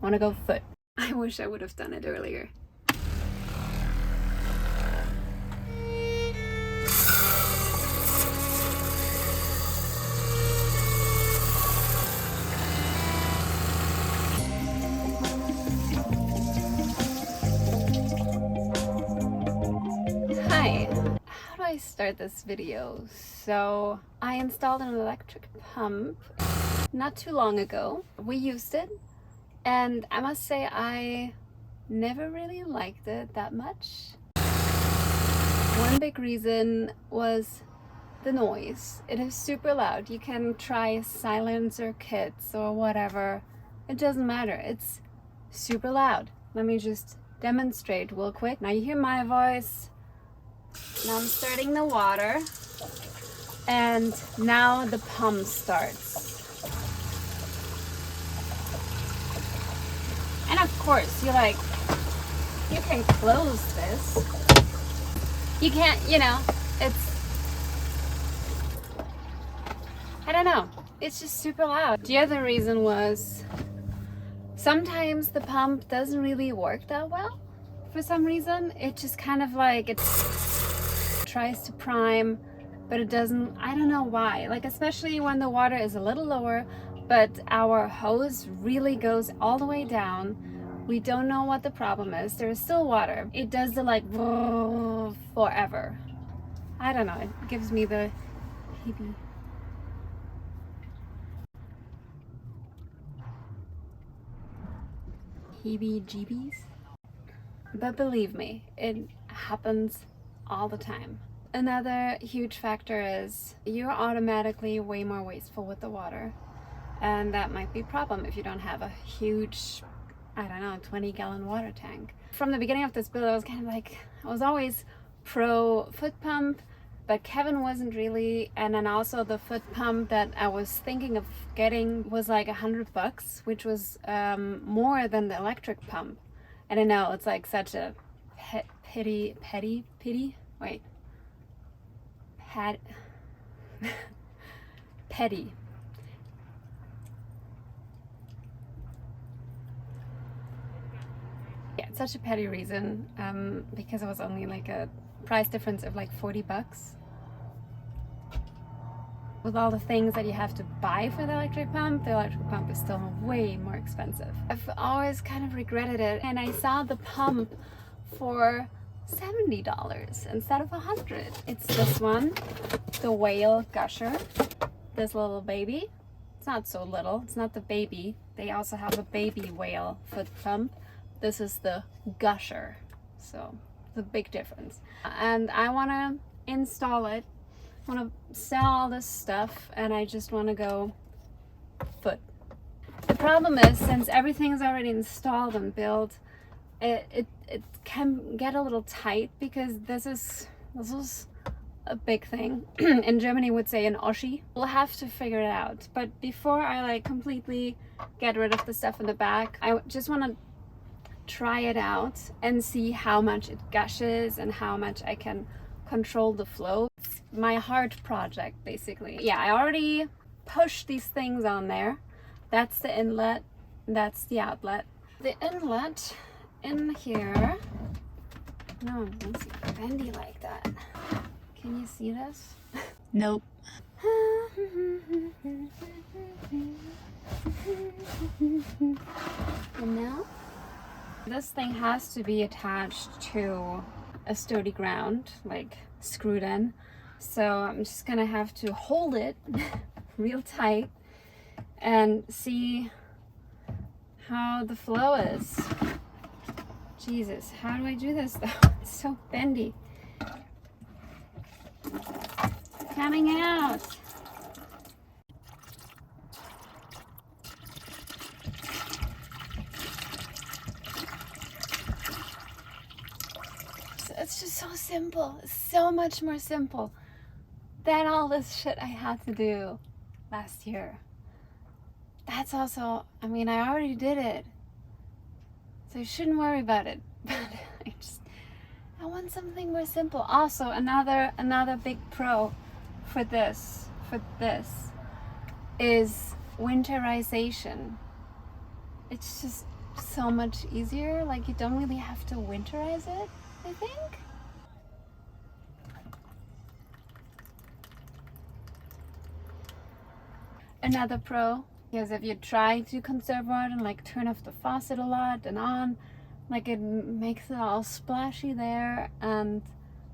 wanna go foot. I wish I would have done it earlier. Hi, how do I start this video? So I installed an electric pump not too long ago. We used it and I must say I never really liked it that much. One big reason was the noise. It is super loud. You can try silencer kits or whatever. It doesn't matter. It's super loud. Let me just demonstrate real quick. Now you hear my voice. Now I'm starting the water. And now the pump starts. And of course, you can close this. You can't, I don't know. It's just super loud. The other reason was sometimes the pump doesn't really work that well. For some reason, it just kind of it tries to prime, but it doesn't. I don't know why. Especially when the water is a little lower, but our hose really goes all the way down. We don't know what the problem is. There's still water. It does the forever. I don't know. It gives me the heebie-jeebies. But believe me, it happens all the time. Another huge factor is you're automatically way more wasteful with the water. And that might be a problem if you don't have a huge, 20-gallon water tank. From the beginning of this build, I was I was always pro foot pump, but Kevin wasn't really. And then also the foot pump that I was thinking of getting was $100, which was more than the electric pump. And I know it's such a petty. Yeah, it's such a petty reason because it was only a price difference of $40. With all the things that you have to buy for the electric pump is still way more expensive. I've always kind of regretted it, and I saw the pump for $70 instead of $100. It's this one, the Whale Gusher, this little baby. It's not so little, it's not the baby. They also have a baby whale foot pump. This is the Gusher, so the big difference. And I want to install it. I want to sell all this stuff, and I just want to go foot. The problem is, since everything is already installed and built, it can get a little tight because this is a big thing. In Germany would say an Oschi. We'll have to figure it out. But before I completely get rid of the stuff in the back, I just want to try it out and see how much it gushes and how much I can control the flow. It's my heart project, basically. Yeah, I already pushed these things on there. That's the inlet, that's the outlet. The inlet in here, no, it doesn't bendy like that. Can you see this? Nope. And now this thing has to be attached to a sturdy ground, screwed in. So I'm just gonna have to hold it real tight and see how the flow is. Jesus, how do I do this though? It's so bendy. Coming out. It's just so simple. It's so much more simple than all this shit I had to do last year. That's also, I already did it, so you shouldn't worry about it. But I want something more simple. Also, another big pro for this is winterization. It's just so much easier. Like you don't really have to winterize it, I think. Another pro, because if you try to conserve water and like turn off the faucet a lot and on, like it makes it all splashy there, and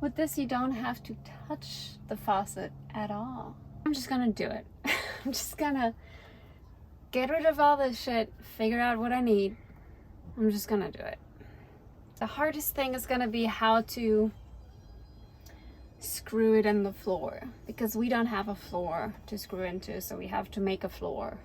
with this you don't have to touch the faucet at all. I'm just gonna do it. I'm just gonna get rid of all this shit, figure out what I need. I'm just gonna do it. The hardest thing is gonna be how to screw it in the floor, because we don't have a floor to screw into, so we have to make a floor.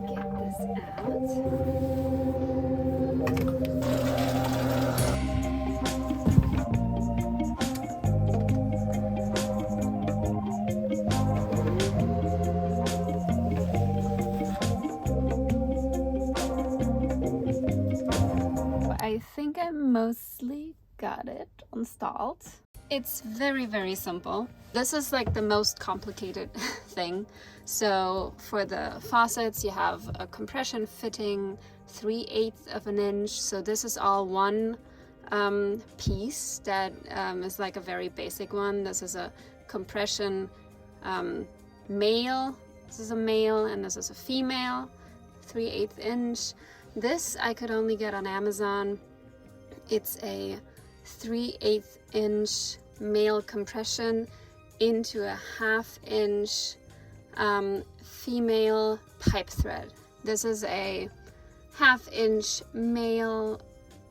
Get this out. I think I mostly got it installed. It's very, very simple. This is like the most complicated thing. So for the faucets, you have a compression fitting 3/8 of an inch. So this is all one piece that is like a very basic one. This is a compression male. This is a male and this is a female, 3/8 inch. This I could only get on Amazon. It's a 3/8 inch male compression into a 1/2 inch female pipe thread. This is a 1/2 inch male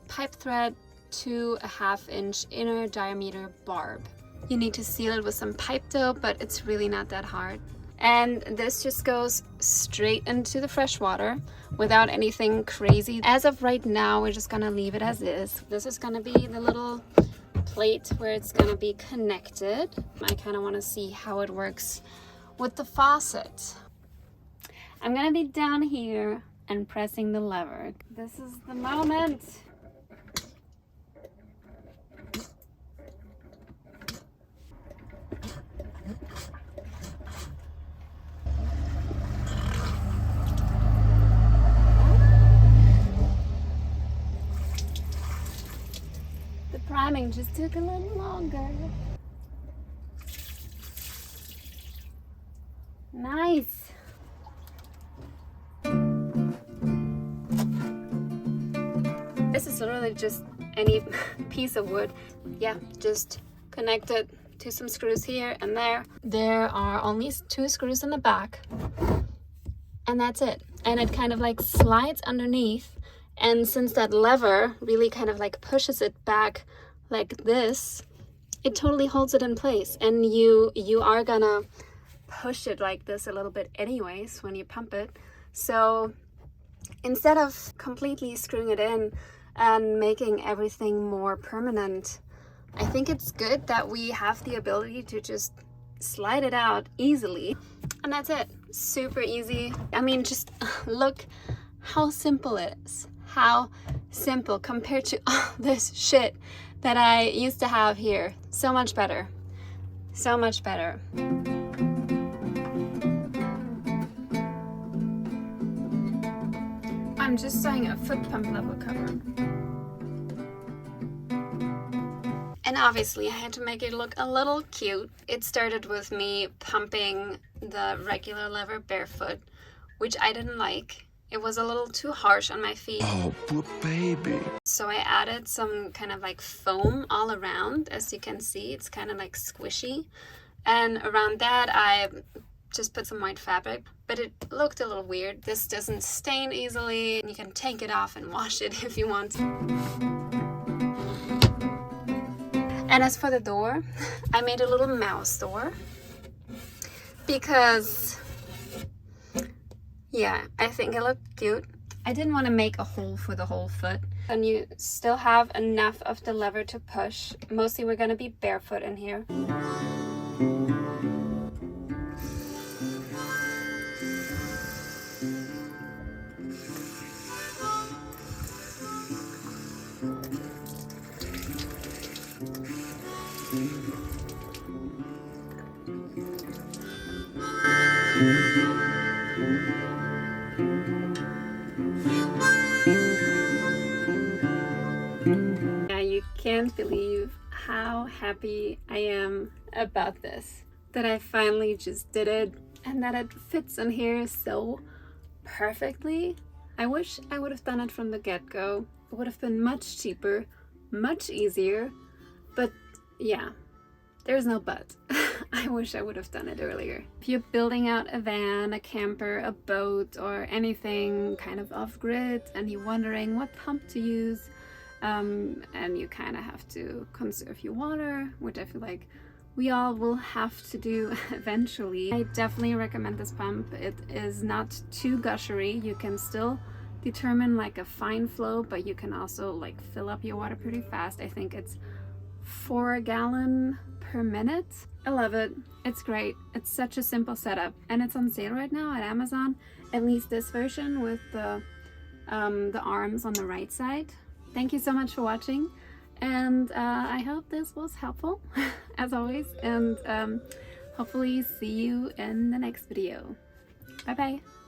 pipe thread to a 1/2 inch inner diameter barb. You need to seal it with some pipe dope, but it's really not that hard. And this just goes straight into the fresh water without anything crazy. As of right now, we're just gonna leave it as is. This is gonna be the little plate where it's gonna be connected. I kind of want to see how it works with the faucet. I'm gonna be down here and pressing the lever. This is the moment. Priming just took a little longer. Nice. This is literally just any piece of wood. Yeah, just connect it to some screws here and there. There are only 2 screws in the back, and that's it. And it kind of like slides underneath. And since that lever really kind of like pushes it back like this, it totally holds it in place. And you are gonna push it like this a little bit anyways when you pump it. So instead of completely screwing it in and making everything more permanent, I think it's good that we have the ability to just slide it out easily. And that's it. Super easy. I mean, just look how simple it is. How simple compared to all this shit that I used to have here. So much better. So much better. I'm just sewing a foot pump level cover. And obviously I had to make it look a little cute. It started with me pumping the regular lever barefoot, which I didn't like. It was a little too harsh on my feet. Oh, poor baby. So I added some kind of like foam all around. As you can see, it's kind of like squishy. And around that, I just put some white fabric, but it looked a little weird. This doesn't stain easily. You can take it off and wash it if you want to. And as for the door, I made a little mouse door because yeah, I think it looked cute. I didn't want to make a hole for the whole foot. And you still have enough of the lever to push. Mostly we're going to be barefoot in here. Yeah, you can't believe how happy I am about this. That I finally just did it and that it fits in here so perfectly. I wish I would have done it from the get-go. It would have been much cheaper, much easier, but yeah, there's no but. I wish I would have done it earlier. If you're building out a van, a camper, a boat, or anything kind of off-grid and you're wondering what pump to use, and you kind of have to conserve your water, which I feel like we all will have to do eventually, I definitely recommend this pump. It is not too gushery. You can still determine like a fine flow, but you can also like fill up your water pretty fast. I think it's 4 gallon per minute. I love it. It's great. It's such a simple setup, and it's on sale right now at Amazon, at least this version with the arms on the right side. Thank you so much for watching, and I hope this was helpful as always, and hopefully see you in the next video. Bye bye.